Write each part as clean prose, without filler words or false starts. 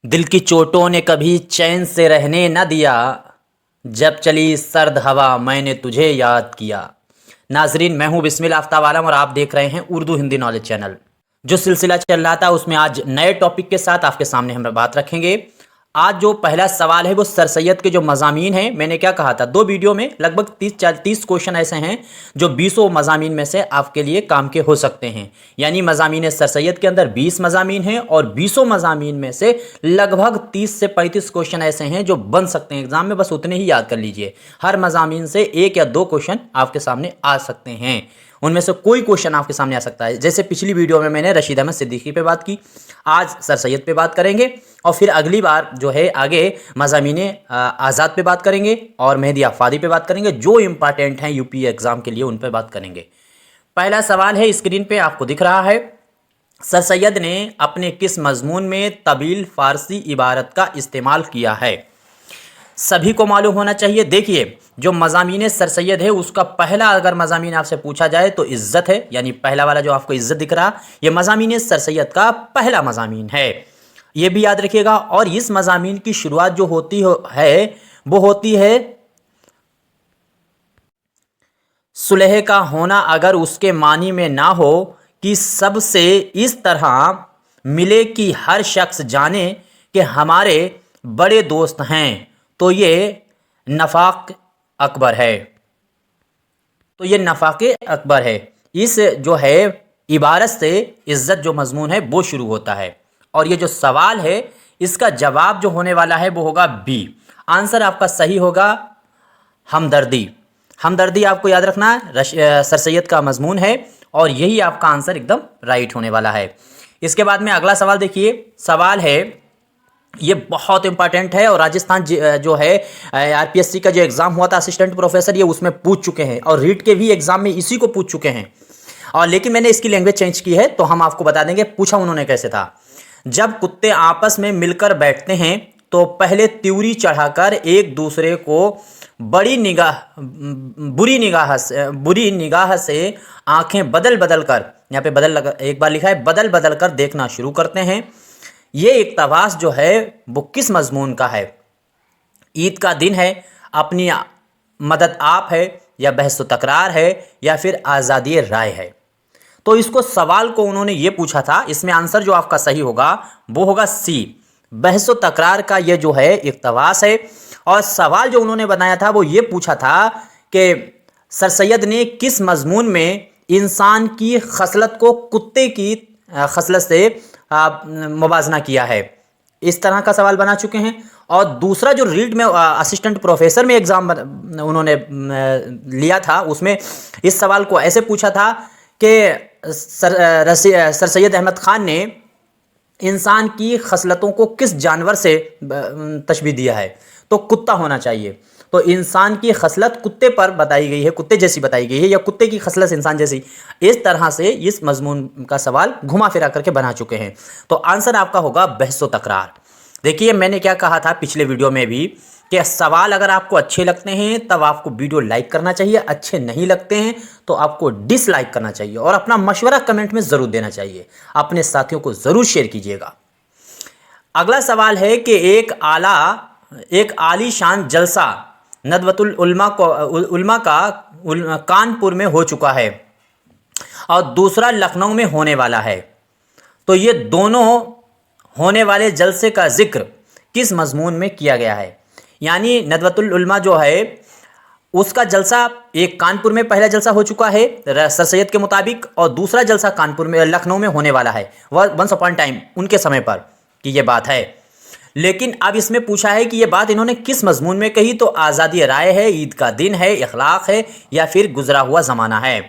दिल की चोटों ने कभी चैन से रहने न दिया। जब चली सर्द हवा मैंने तुझे याद किया। नाजरीन, मैं हूं बिस्मिल आफ्ताब आलम और आप देख रहे हैं उर्दू हिंदी नॉलेज चैनल। जो सिलसिला चल रहा था उसमें आज नए टॉपिक के साथ आपके सामने हम बात रखेंगे। आज जो पहला सवाल है वो सर सैयद के जो मज़ामीन हैं, मैंने क्या कहा था, दो वीडियो में लगभग 30 क्वेश्चन ऐसे हैं जो 20 मज़ामीन में से आपके लिए काम के हो सकते हैं। यानी मज़ामीन सर सैयद के अंदर 20 मज़ामीन हैं और 20 मज़ामीन में से लगभग 30 से 35 क्वेश्चन ऐसे हैं जो बन सकते हैं एग्जाम में। बस उतने ही याद कर लीजिए। हर मज़ामीन से एक या दो क्वेश्चन आपके सामने आ सकते हैं, उनमें से कोई क्वेश्चन आपके सामने आ सकता है। जैसे पिछली वीडियो में मैंने रशीद अहमद सिद्दीकी पे बात की, आज सर सैयद पे बात करेंगे और फिर अगली बार जो है आगे मज़ामीन आज़ाद पे बात करेंगे और मेहदी आफादी पे बात करेंगे। जो इंपॉर्टेंट हैं यूपी एग्ज़ाम के लिए उन पे बात करेंगे। पहला सवाल है, स्क्रीन पे आपको दिख रहा है। सर सैयद ने अपने किस मजमून में तवील फारसी इबारत का इस्तेमाल किया है? सभी को मालूम होना चाहिए। देखिए, जो मज़ामीन सर सैयद है उसका पहला अगर मज़ामीन आपसे पूछा जाए तो इज़्ज़त है। यानी पहला वाला जो आपको इज़्ज़त दिख रहा, ये मज़ामीन सर सैयद का पहला मज़ामीन है, ये भी याद रखिएगा। और इस मज़ामीन की शुरुआत जो है वो होती है, सुलह का होना अगर उसके मानी में ना हो कि सबसे इस तरह मिले कि हर शख्स जाने कि हमारे बड़े दोस्त हैं, तो ये नफाक अकबर है। तो ये नफाक अकबर है। इस जो है इबारत से इज़्ज़त जो मजमून है वो शुरू होता है। और ये जो सवाल है इसका जवाब जो होने वाला है वो होगा बी। आंसर आपका सही होगा हमदर्दी। हमदर्दी आपको याद रखना सर सैयद का मजमून है और यही आपका आंसर एकदम राइट होने वाला है। इसके बाद में अगला सवाल देखिए। सवाल है, ये बहुत इंपॉर्टेंट है और राजस्थान जो है आरपीएससी का जो एग्ज़ाम हुआ था असिस्टेंट प्रोफेसर, ये उसमें पूछ चुके हैं और रीट के भी एग्ज़ाम में इसी को पूछ चुके हैं। और लेकिन मैंने इसकी लैंग्वेज चेंज की है तो हम आपको बता देंगे पूछा उन्होंने कैसे था। जब कुत्ते आपस में मिलकर बैठते हैं तो पहले त्यूरी चढ़ाकर एक दूसरे को बुरी निगाह से आंखें बदल बदल कर, यहाँ पे एक बार लिखा है, बदल बदल कर देखना शुरू करते हैं। ये इक़्तिबास जो है वो किस मजमून का है? ईद का दिन है, अपनी मदद आप है, या बहस व तकरार है, या फिर आज़ादी राय है? तो इसको सवाल को उन्होंने ये पूछा था, इसमें आंसर जो आपका सही होगा वो होगा सी, बहस व तकरार का ये जो है इक़्तिबास है। और सवाल जो उन्होंने बनाया था वो ये पूछा था कि सर सैयद ने किस मजमून में इंसान की खसलत को कुत्ते की खसलत से मुवाजना किया है। इस तरह का सवाल बना चुके हैं। और दूसरा जो रीड में असिस्टेंट प्रोफेसर में एग्ज़ाम उन्होंने लिया था उसमें इस सवाल को ऐसे पूछा था कि सर सैयद अहमद ख़ान ने इंसान की खसलतों को किस जानवर से तशबीह दिया है? तो कुत्ता होना चाहिए। तो इंसान की खसलत कुत्ते पर बताई गई है, कुत्ते जैसी बताई गई है, या कुत्ते की खसलत इंसान जैसी। इस तरह से इस मजमून का सवाल घुमा फिरा करके बना चुके हैं। तो आंसर आपका होगा बहस व तकरार। देखिए, मैंने क्या कहा था पिछले वीडियो में भी कि सवाल अगर आपको अच्छे लगते हैं तब आपको वीडियो लाइक करना चाहिए, अच्छे नहीं लगते हैं तो आपको डिसलाइक करना चाहिए और अपना मशवरा कमेंट में ज़रूर देना चाहिए। अपने साथियों को ज़रूर शेयर कीजिएगा। अगला सवाल है कि एक आलीशान जलसा नदवतुल उलमा का कानपुर में हो चुका है और दूसरा लखनऊ में होने वाला है। तो ये दोनों होने वाले जलसे का जिक्र किस मजमून में किया गया है? यानी नदवतुल उलमा जो है उसका जलसा, एक कानपुर में पहला जलसा हो चुका है सर सैयद के मुताबिक और दूसरा जलसा कानपुर में लखनऊ में होने वाला है। वंस अपॉन टाइम उनके समय पर की ये बात है। लेकिन अब इसमें पूछा है कि ये बात इन्होंने किस मजमून में कही? तो आज़ादी राय है, ईद का दिन है, इखलाक है, या फिर गुजरा हुआ ज़माना है?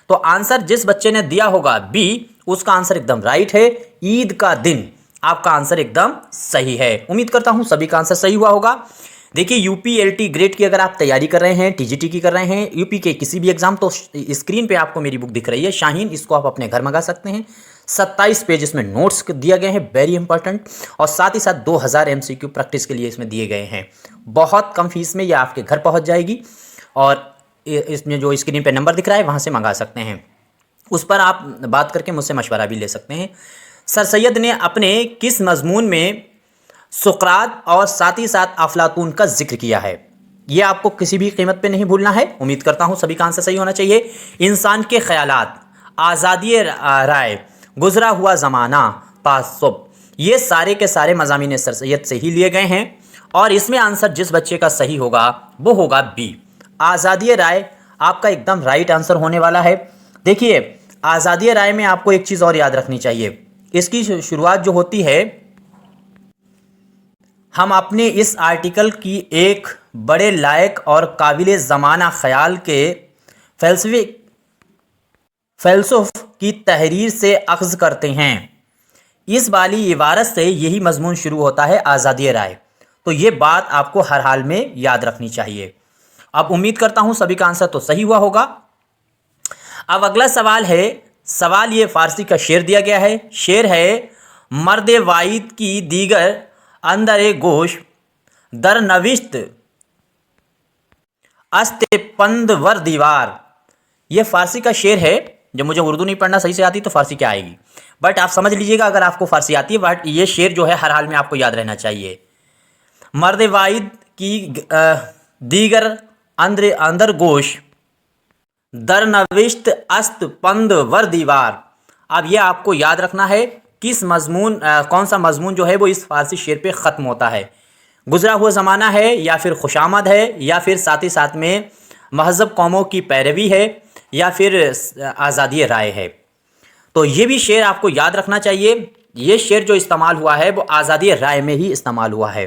तो आंसर जिस बच्चे ने दिया होगा बी, उसका आंसर एकदम राइट है, ईद का दिन। आपका आंसर एकदम सही है। उम्मीद करता हूँ सभी का आंसर सही हुआ होगा। देखिए, यूपी एलटी ग्रेड की अगर आप तैयारी कर रहे हैं, टीजीटी की कर रहे हैं, यूपी के किसी भी एग्जाम, तो स्क्रीन पे आपको मेरी बुक दिख रही है शाहीन, इसको आप अपने घर मंगा सकते हैं। 27 पेज इसमें नोट्स दिए गए हैं, वेरी इंपॉर्टेंट, और साथ ही साथ 2000 एमसीक्यू प्रैक्टिस के लिए इसमें दिए गए हैं। बहुत कम फीस में ये आपके घर पहुंच जाएगी और इसमें जो स्क्रीन पे नंबर दिख रहा है वहाँ से मंगा सकते हैं। उस पर आप बात करके मुझसे मशवरा भी ले सकते हैं। सर सैयद ने अपने किस मजमून में सुकरात और साथ ही साथ अफलातून का जिक्र किया है। ये आपको किसी भी कीमत पे नहीं भूलना है। उम्मीद करता हूँ सभी का आंसर सही होना चाहिए। इंसान के ख्यालात, आज़ादी राय, गुजरा हुआ ज़माना, तासुब, ये सारे के सारे मज़ामीन सर सैयद से ही लिए गए हैं और इसमें आंसर जिस बच्चे का सही होगा वो होगा बी, आज़ादी राय आपका एकदम राइट आंसर होने वाला है। देखिए, आज़ादी राय में आपको एक चीज़ और याद रखनी चाहिए। इसकी शुरुआत जो होती है, हम अपने इस आर्टिकल की एक बड़े लायक और काबिल ज़माना ख़याल के फ़लसफ़ की तहरीर से अख़ज़ करते हैं। इस वाली इबारत से यही मज़मून शुरू होता है, आज़ादी राय। तो ये बात आपको हर हाल में याद रखनी चाहिए। अब उम्मीद करता हूँ सभी का आंसर तो सही हुआ होगा। अब अगला सवाल है, सवाल ये फ़ारसी का शेर दिया गया है। शेर है, मर्द वाइद की दीगर अंदर गोश दर नविश्त अस्ते पंद वर दीवार। ये फ़ारसी का शेर है। जब मुझे उर्दू नहीं पढ़ना सही से आती तो फ़ारसी क्या आएगी, बट आप समझ लीजिएगा अगर आपको फ़ारसी आती है। बट ये शेर जो है हर हाल में आपको याद रहना चाहिए। मर्द वाइद की दीगर अंदर गोश दर नविश्त अस्त पंद वर दीवार। अब ये आपको याद रखना है किस मजमून कौन सा मजमून जो है वो इस फ़ारसी शेर पे ख़त्म होता है। गुजरा हुआ ज़माना है, या फिर खुशामद है, या फिर साथ ही साथ में महज़ब कौमों की पैरवी है, या फिर आज़ादी राय है। तो ये भी शेर आपको याद रखना चाहिए। ये शेर जो इस्तेमाल हुआ है वो आज़ादी राय में ही इस्तेमाल हुआ है।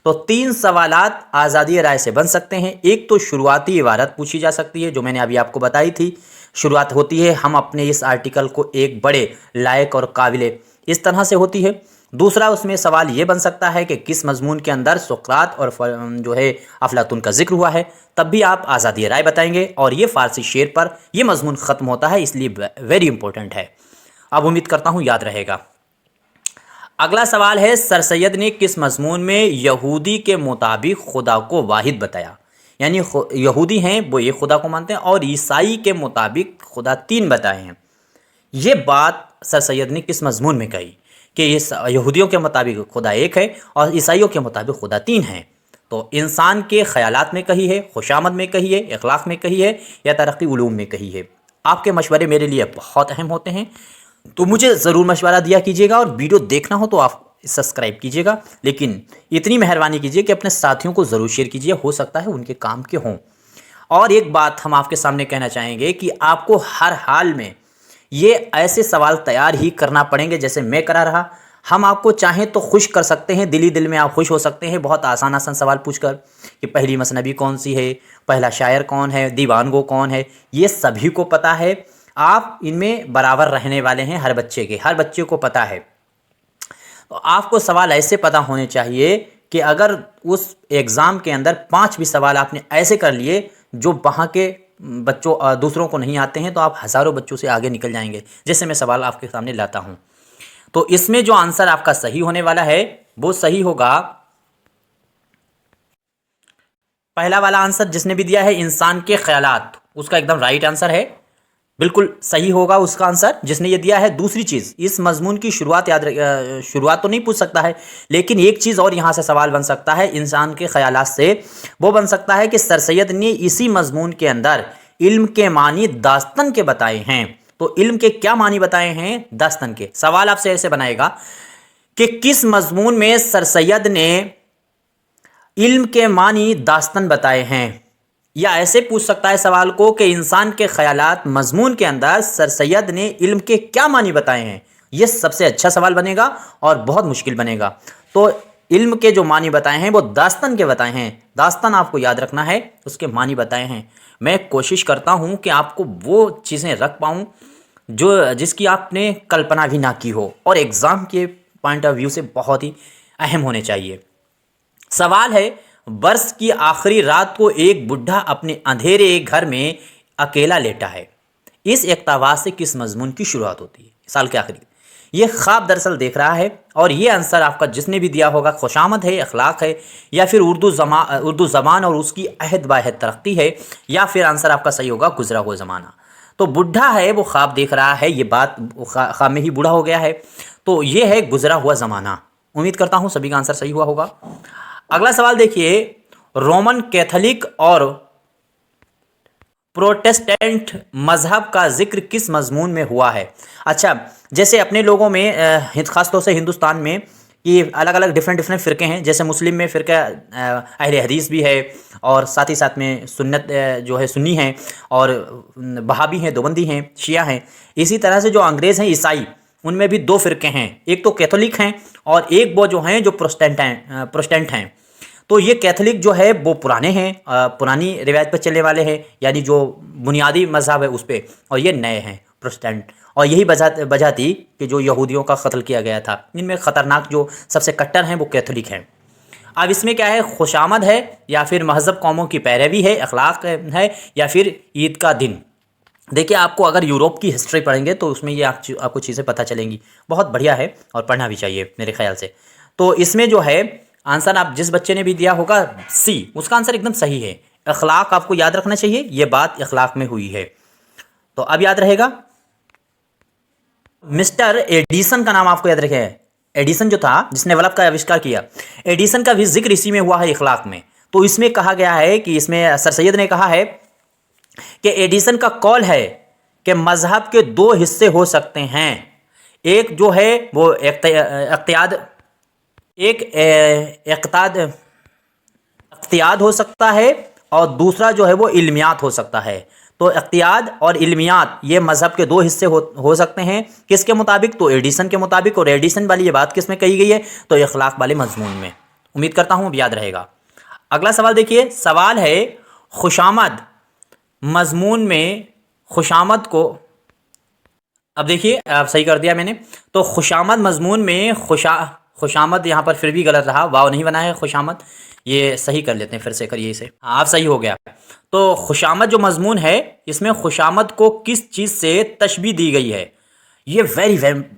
तो 3 सवालात आज़ादी राय से बन सकते हैं। एक तो शुरुआती इबारत पूछी जा सकती है जो मैंने अभी आपको बताई थी। शुरुआत होती है, हम अपने इस आर्टिकल को एक बड़े लायक और काबिल, इस तरह से होती है। दूसरा, उसमें सवाल ये बन सकता है कि किस मजमून के अंदर सुकरात और जो है अफलातून का जिक्र हुआ है, तब भी आप आज़ादी राय बताएंगे। और ये फ़ारसी शेर पर यह मजमून ख़त्म होता है, इसलिए वेरी इंपॉर्टेंट है। अब उम्मीद करता हूँ याद रहेगा। अगला सवाल है, सर सैयद ने किस मजमून में यहूदी के मुताबिक खुदा को वाहिद बताया। यानी यहूदी हैं वो एक खुदा को मानते हैं और ईसाई के मुताबिक खुदा 3 बताए हैं। ये बात सर सैयद ने किस मजमून में कही कि ये यहूदियों के मुताबिक खुदा एक है और ईसाइयों के मुताबिक खुदा 3 है। तो इंसान के ख़यालात में कही है, खुशामद में कही है, इखलाक में कही है, या तरक्की उलूम में कही है। आपके मशवरे मेरे लिए बहुत अहम होते हैं, तो मुझे ज़रूर मशवरा दिया कीजिएगा। और वीडियो देखना हो तो आप सब्सक्राइब कीजिएगा, लेकिन इतनी मेहरबानी कीजिए कि अपने साथियों को ज़रूर शेयर कीजिए, हो सकता है उनके काम के हों। और एक बात हम आपके सामने कहना चाहेंगे कि आपको हर हाल में ये ऐसे सवाल तैयार ही करना पड़ेंगे जैसे मैं करा रहा। हम आपको चाहें तो खुश कर सकते हैं, दिली दिल में आप खुश हो सकते हैं बहुत आसान आसान सवाल पूछकर कि पहली मसनबी कौन सी है, पहला शायर कौन है, दीवान गो कौन है। ये सभी को पता है, आप इनमें बराबर रहने वाले हैं। हर बच्चे को पता है। तो आपको सवाल ऐसे पता होने चाहिए कि अगर उस एग्ज़ाम के अंदर 5 भी सवाल आपने ऐसे कर लिए जो वहाँ के बच्चों दूसरों को नहीं आते हैं, तो आप हज़ारों बच्चों से आगे निकल जाएंगे। जैसे मैं सवाल आपके सामने लाता हूँ, तो इसमें जो आंसर आपका सही होने वाला है वो सही होगा पहला वाला आंसर जिसने भी दिया है, इंसान के ख्यालात, उसका एकदम राइट आंसर है, बिल्कुल सही होगा उसका आंसर जिसने ये दिया है। दूसरी चीज़, इस मजमून की शुरुआत तो नहीं पूछ सकता है, लेकिन एक चीज़ और यहाँ से सवाल बन सकता है इंसान के ख्यालात से, वो बन सकता है कि सर सैयद ने इसी मजमून के अंदर इल्म के मानी दास्तन के बताए हैं। तो इल्म के क्या मानी बताए हैं? दास्तन के। सवाल आपसे ऐसे बनाएगा कि किस मजमून में सर सैयद ने इल्म के मानी दास्तन बताए हैं, या ऐसे पूछ सकता है सवाल को कि इंसान के ख्यालात मजमून के अंदर सर सैयद ने इल्म के क्या मानी बताए हैं। यह सबसे अच्छा सवाल बनेगा और बहुत मुश्किल बनेगा। तो इल्म के जो मानी बताए हैं वो दास्तन के बताए हैं। दास्तन आपको याद रखना है, उसके मानी बताए हैं। मैं कोशिश करता हूं कि आपको वो चीज़ें रख पाऊं जिसकी आपने कल्पना भी ना की हो और एग्ज़ाम के पॉइंट ऑफ व्यू से बहुत ही अहम होने चाहिए। सवाल है, बरस की आखिरी रात को एक बुढ़ा अपने अंधेरे घर में अकेला लेटा है। इस इक़्तिबास से किस मजमून की शुरुआत होती है? साल के आखिरी ये ख्वाब दरअसल देख रहा है, और ये आंसर आपका जिसने भी दिया होगा खुशामद है, अखलाक है, या फिर उर्दू ज़बान और उसकी अहद बाहद तरक्की है, या फिर आंसर आपका सही होगा गुजरा हुआ ज़माना। तो बुढ़ा है वो ख्वाब देख रहा है, ये बात ख्वाब में ही बूढ़ा हो गया है, तो ये है गुजरा हुआ ज़माना। उम्मीद करता हूँ सभी का आंसर सही हुआ होगा। अगला सवाल देखिए, रोमन कैथोलिक और प्रोटेस्टेंट मजहब का जिक्र किस मजमून में हुआ है? अच्छा, जैसे अपने लोगों में खास तौर से हिंदुस्तान में ये अलग अलग डिफरेंट फ़िरके हैं। जैसे मुस्लिम में फ़िरका अहले हदीस भी है, और साथ ही साथ में सुन्नत जो है सुन्नी है, और वहाबी हैं, देवबंदी हैं, शिया हैं। इसी तरह से जो अंग्रेज़ हैं ईसाई, उनमें भी दो फ़िरके हैं, एक तो कैथोलिक हैं और एक वो जो हैं जो प्रोटेस्टेंट हैं। तो ये कैथोलिक जो है वो पुराने हैं, पुरानी रिवायत पर चलने वाले हैं, यानी जो बुनियादी मज़हब है उस पर, और ये नए हैं प्रोटेस्टेंट। और यही वजह थी कि जो यहूदियों का कत्ल किया गया था, इनमें ख़तरनाक जो सबसे कट्टर हैं वो कैथोलिक हैं। अब इसमें क्या है, खुशामद है या फिर महज़ब कौमों की पैरवी है, अखलाक है, या फिर ईद का दिन? देखिए, आपको अगर यूरोप की हिस्ट्री पढ़ेंगे तो उसमें ये आपको चीज़ें पता चलेंगी। बहुत बढ़िया है और पढ़ना भी चाहिए मेरे ख्याल से। तो इसमें जो है आंसर आप जिस बच्चे ने भी दिया होगा सी, उसका आंसर एकदम सही है। अखलाक आपको याद रखना चाहिए, ये बात अखलाक में हुई है। तो अब याद रहेगा, मिस्टर एडिसन का नाम आपको याद रखें। एडिसन जो था जिसने बल्ब का आविष्कार किया, एडिसन का भी जिक्र इसी में हुआ है अखलाक में। तो इसमें कहा गया है कि इसमें सर सैयद ने कहा है कि एडिसन का कॉल है कि मजहब के दो हिस्से हो सकते हैं। एक जो है वो इख्तियाद हो सकता है, और दूसरा जो है वो इल्मियात हो सकता है। तो इख्तियाद और इल्मियात ये मज़हब के दो हिस्से हो सकते हैं। किसके मुताबिक? तो एडिसन के मुताबिक। और एडिसन वाली ये बात किस में कही गई है? तो इखलाक वाले मजमून में। उम्मीद करता हूँ अब याद रहेगा। अगला सवाल देखिए, सवाल है खुशामद मजमून में खुशामद को, अब देखिए अब सही कर दिया मैंने। तो खुशामद मजमून में खुशामद यहाँ पर फिर भी गलत रहा, वाव नहीं बना है खुशामद, ये सही कर लेते हैं, फिर से करिए इसे। हाँ, आप सही हो गया। तो खुशामद जो मजमून है, इसमें खुशामद को किस चीज़ से तशबीह दी गई है? ये वेरी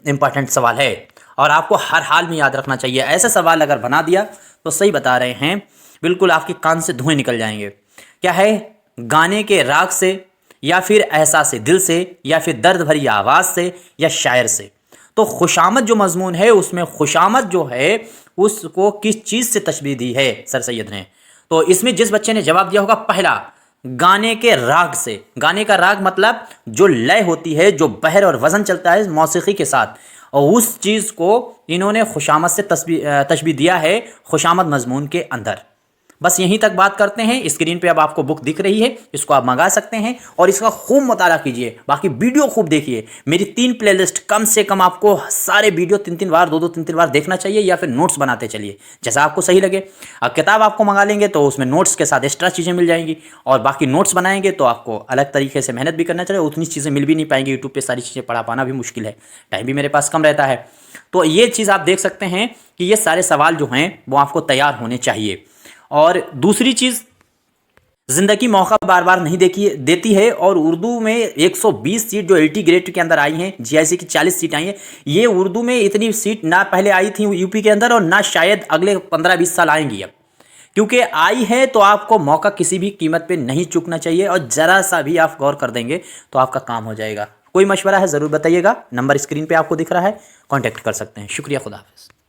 इंपॉर्टेंट सवाल है और आपको हर हाल में याद रखना चाहिए। ऐसा सवाल अगर बना दिया तो सही बता रहे हैं, बिल्कुल आपके कान से धुएं निकल जाएंगे। क्या है? गाने के राग से, या फिर एहसास दिल से, या फिर दर्द भरी आवाज़ से, या शायर से। तो खुशामद जो मजमून है उसमें खुशामद जो है उसको किस चीज़ से तशबीह दी है सर सैयद ने? तो इसमें जिस बच्चे ने जवाब दिया होगा पहला, गाने के राग से। गाने का राग मतलब जो लय होती है, जो बहर और वज़न चलता है मौसीकी के साथ, और उस चीज़ को इन्होंने खुशामद से तशबीह दिया है खुशामद मजमून के अंदर। बस यहीं तक बात करते हैं। स्क्रीन पे अब आपको बुक दिख रही है, इसको आप मंगा सकते हैं और इसका खूब मुताला कीजिए। बाकी वीडियो खूब देखिए। मेरी 3 प्लेलिस्ट, कम से कम आपको सारे वीडियो 3-3 बार, 2-2, 3-3 बार देखना चाहिए, या फिर नोट्स बनाते चलिए जैसा आपको सही लगे। अब किताब आपको मंगा लेंगे तो उसमें नोट्स के साथ एक्स्ट्रा चीज़ें मिल जाएंगी, और बाकी नोट्स बनाएंगे तो आपको अलग तरीके से मेहनत भी करना चाहिए। उतनी चीज़ें मिल भी नहीं पाएंगी, यूट्यूब पर सारी चीज़ें पढ़ा पाना भी मुश्किल है, टाइम भी मेरे पास कम रहता है। तो ये चीज़ आप देख सकते हैं कि ये सारे सवाल जो हैं वो आपको तैयार होने चाहिए। और दूसरी चीज़, ज़िंदगी मौका बार बार नहीं देती है, और उर्दू में 120 सीट जो 80 ग्रेड के अंदर आई हैं, जीआईसी की 40 सीट आई हैं। ये उर्दू में इतनी सीट ना पहले आई थी यूपी के अंदर, और ना शायद अगले 15-20 साल आएंगी अब, क्योंकि आई है तो आपको मौका किसी भी कीमत पे नहीं चूकना चाहिए, और ज़रा सा भी आप गौर कर देंगे तो आपका काम हो जाएगा। कोई मशवरा है ज़रूर बताइएगा, नंबर स्क्रीन पर आपको दिख रहा है, कॉन्टैक्ट कर सकते हैं। शुक्रिया, खुदा हाफ़िज़।